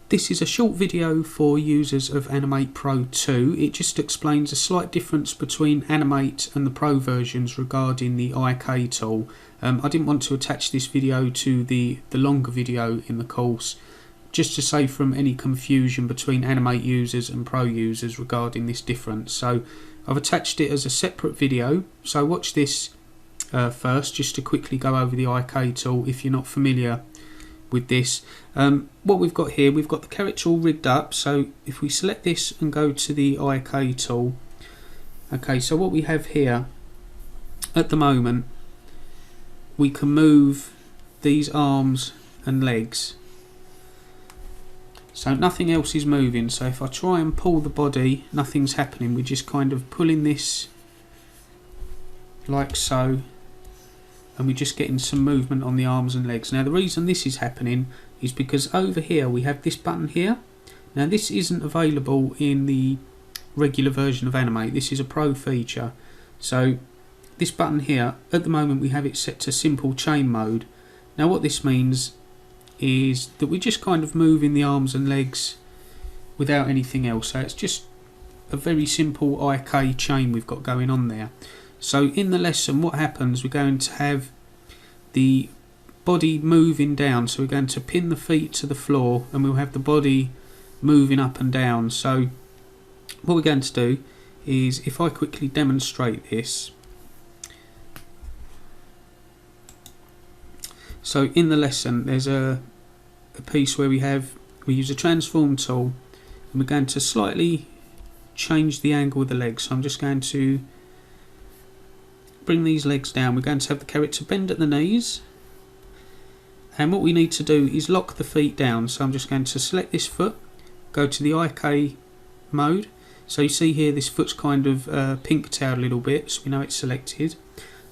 This is a short video for users of Animate Pro 2. It just explains a slight difference between Animate and the Pro versions regarding the IK tool. I didn't want to attach this video to the longer video in the course, just to save from any confusion between Animate users and Pro users regarding this difference. So I've attached it as a separate video, so watch this first just to quickly go over the IK tool if you're not familiar with this. What we've got here, we've got the character all rigged up, so if we select this and go to the IK tool, okay, so what we have here at the moment, we can move these arms and legs, so nothing else is moving. So if I try and pull the body, nothing's happening. We're just kind of pulling this like so, and we're just getting some movement on the arms and legs. Now the reason this is happening is because over here we have this button here. Now this isn't available in the regular version of Animate. This is a Pro feature. So this button here, at the moment we have it set to simple chain mode. Now what this means is that we're just kind of moving the arms and legs without anything else. So it's just a very simple IK chain we've got going on there. So in the lesson, what happens, we're going to have the body moving down, so we're going to pin the feet to the floor and we'll have the body moving up and down. So what we're going to do is, if I quickly demonstrate this, so in the lesson there's a piece where we use a transform tool and we're going to slightly change the angle of the legs. So I'm just going to bring these legs down. We're going to have the character bend at the knees, and what we need to do is lock the feet down. So I'm just going to select this foot, go to the IK mode. So you see here this foot's kind of pinked out a little bit, so we know it's selected.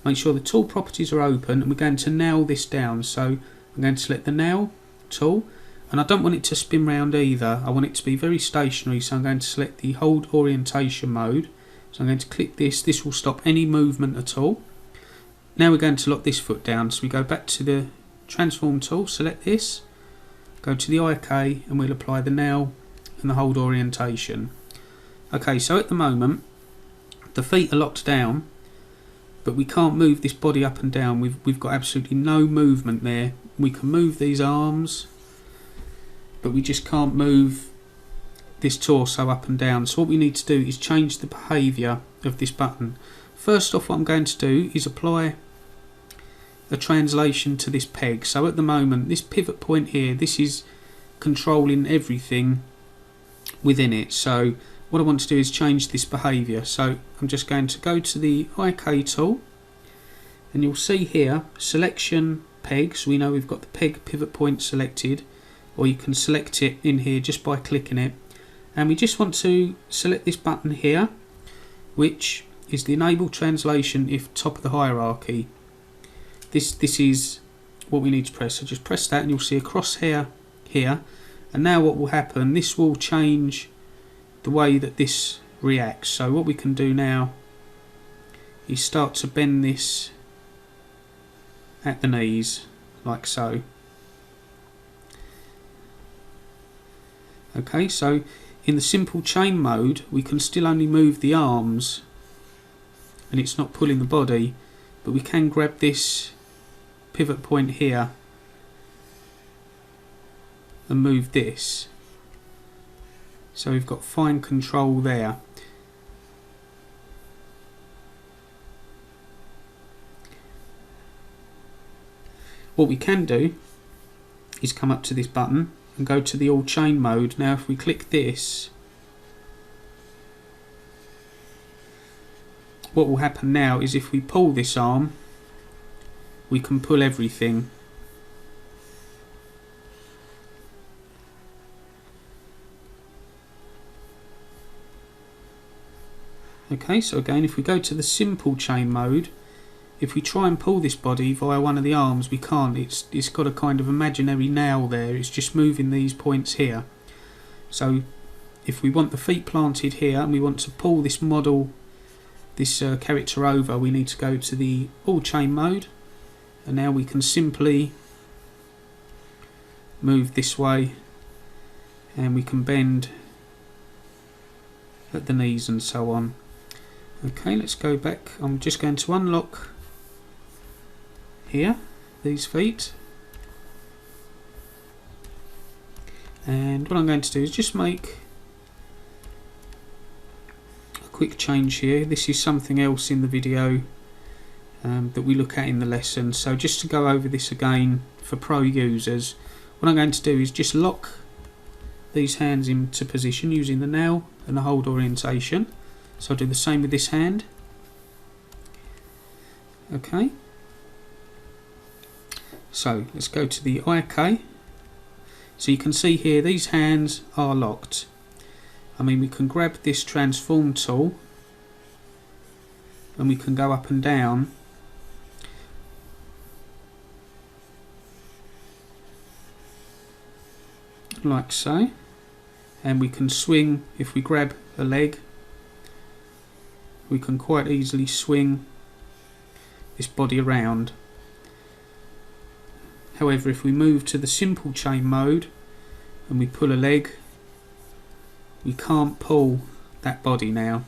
Make sure the tool properties are open, and we're going to nail this down. So I'm going to select the nail tool, and I don't want it to spin round either. I want it to be very stationary, so I'm going to select the hold orientation mode. So I'm going to click this. This will stop any movement at all. Now we're going to lock this foot down. So we go back to the transform tool, select this, go to the IK, and we'll apply the nail and the hold orientation. Okay, so at the moment the feet are locked down, but we can't move this body up and down. We've got absolutely no movement there. We can move these arms, but we just can't move this torso up and down. So what we need to do is change the behaviour of this button. First off, what I'm going to do is apply a translation to this peg. So at the moment, this pivot point here, this is controlling everything within it. So what I want to do is change this behaviour. So I'm just going to go to the IK tool, and you'll see here selection pegs. We know we've got the peg pivot point selected, or you can select it in here just by clicking it. And we just want to select this button here, which is the enable translation if top of the hierarchy. This is what we need to press. So just press that and you'll see a crosshair here. And now what will happen, this will change the way that this reacts. So what we can do now is start to bend this at the knees, like so. Okay, so in the simple chain mode we can still only move the arms and it's not pulling the body, but we can grab this pivot point here and move this. So we've got fine control there. What we can do is come up to this button and go to the all chain mode. Now if we click this, what will happen now is if we pull this arm, we can pull everything. Okay, so again, if we go to the simple chain mode, if we try and pull this body via one of the arms, we can't. It's got a kind of imaginary nail there. It's just moving these points here. So if we want the feet planted here and we want to pull this model, this character over, we need to go to the all chain mode, and now we can simply move this way and we can bend at the knees and so on. Okay, let's go back. I'm just going to unlock here these feet, and what I'm going to do is just make a quick change here. This is something else in the video that we look at in the lesson, so just to go over this again for pro users, what I'm going to do is just lock these hands into position using the nail and the hold orientation. So I'll do the same with this hand. Okay, so let's go to the IK. So you can see here these hands are locked. I mean, we can grab this transform tool and we can go up and down like so, and we can swing. If we grab a leg, we can quite easily swing this body around. However, if we move to the simple chain mode and we pull a leg, we can't pull that body now,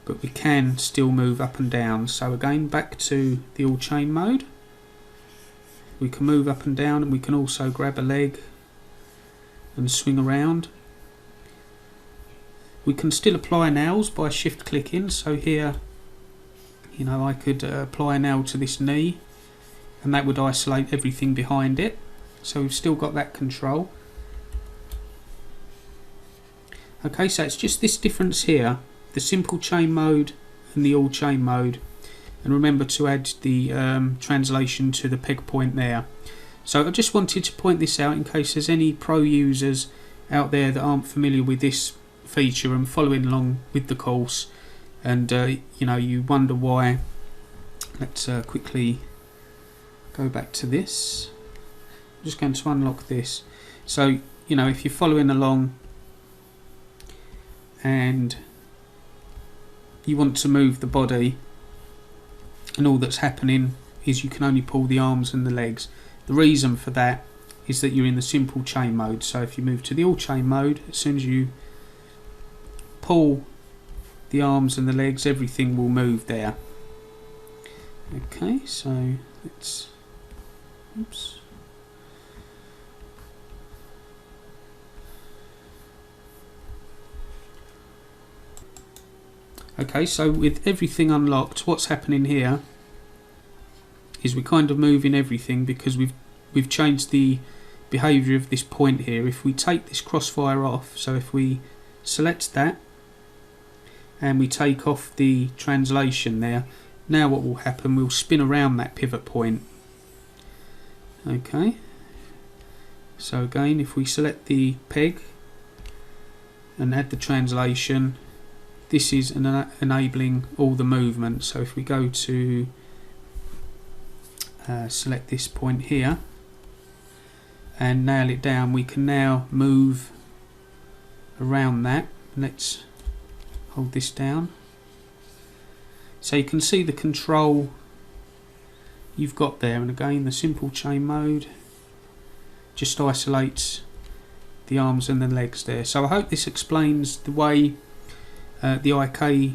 but we can still move up and down. So again, back to the all chain mode, we can move up and down, and we can also grab a leg and swing around. We can still apply nails by shift clicking. So here, you know, I could apply a nail to this knee and that would isolate everything behind it. So we've still got that control. Okay, so it's just this difference here, the simple chain mode and the all chain mode. And remember to add the translation to the peg point there. So I just wanted to point this out in case there's any pro users out there that aren't familiar with this feature and following along with the course, and you know, you wonder why. Let's quickly go back to this. I'm just going to unlock this. So, you know, if you're following along and you want to move the body, and all that's happening is you can only pull the arms and the legs. The reason for that is that you're in the simple chain mode. So if you move to the all chain mode, as soon as you pull the arms and the legs, everything will move there. Okay, so let's, oops. Okay, so with everything unlocked, what's happening here is we're kind of moving everything because we've changed the behaviour of this point here. If we take this crossfire off, so if we select that and we take off the translation there, now what will happen, we'll spin around that pivot point. Okay, so again, if we select the peg and add the translation, this is enabling all the movement. So if we go to select this point here and nail it down, we can now move around that. Let's hold this down. So you can see the control you've got there, and again the simple chain mode just isolates the arms and the legs there. So I hope this explains the way the IK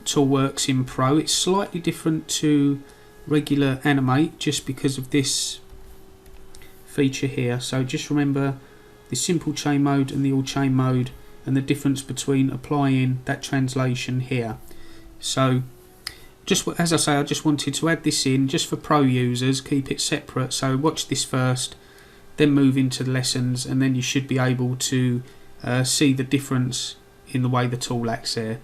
tool works in Pro. It's slightly different to regular animate just because of this feature here. So just remember the simple chain mode and the all chain mode, and the difference between applying that translation here. So just as I say, I just wanted to add this in just for pro users, keep it separate. So watch this first, then move into the lessons, and then you should be able to see the difference in the way the tool acts there.